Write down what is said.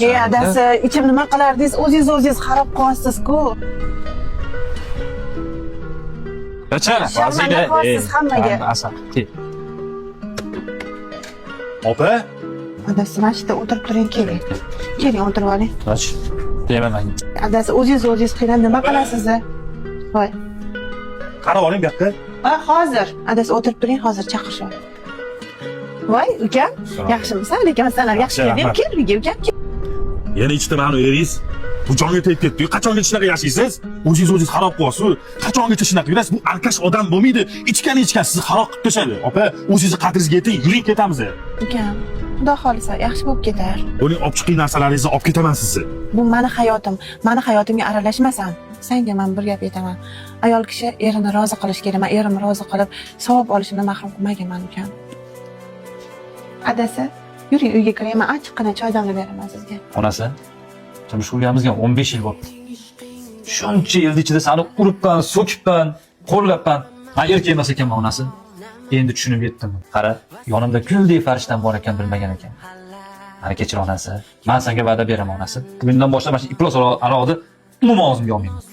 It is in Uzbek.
Ey adasi, ichim nima qilardingiz? O'zingiz xarob qilyapsiz-ku. Qacha, Sharmanda qolasiz hammaga. Asal. Kel. Opa, Adasi, mana shu yerda o'tirib turing, keling. Keling, o'tirib oling. Qach. Deyman. Adasi, o'zingiz qiynab nima qilasiz? Voy. qarab oling bu yoqqa. Hozir. Adasi, o'tirib turing, hozir chaqirishaman. Voy, ukam, yaxshimisan? Alaykum yaxshi kelding. Kel uyga, ukam. Yana ikkita ma'no eringiz. Bu jonga tegib ketdi. Qachongacha shunaqa yashaysiz? O'zingiz xarob qilyapsiz. Qachongacha shunaqa yurasiz? Bu alkash odam bo'lmaydi. Ichgan sizni xarob qilib tashlaydi. Opa, o'zingizni qadringizga yeting, yuring ketamiz. Ukam, xudo xolisa yaxshi bo'lib ketar. Buning olib chiqing narsalaringizni olib ketaman sizni. Bu meni hayotim. Meni hayotimga aralashmasan. Senga men bir gap aytaman. Ayol kishi erini rozi qilish kerak. Men erimni rozi qilib, savob olishimdan mahrum qilmaganman ukam. Adasi, yuring uyga kiring. Men ochiqqina choy damlab beraman sizga. Onasi, turmush qurganimizga 15 yil bo'ldi. Shuncha yil ichida seni uribman, so'kibman, qo'llabman. Men erkak emas ekanman onasi. Endi tushunib yetdim. Qara, yonimda guldek farishtam bor ekan bilmagan ekan. Meni kechir onasi. Men senga va'da beraman onasi. Bugundan boshlab mana shu iflos aroqni umuman og'zimga olmayman.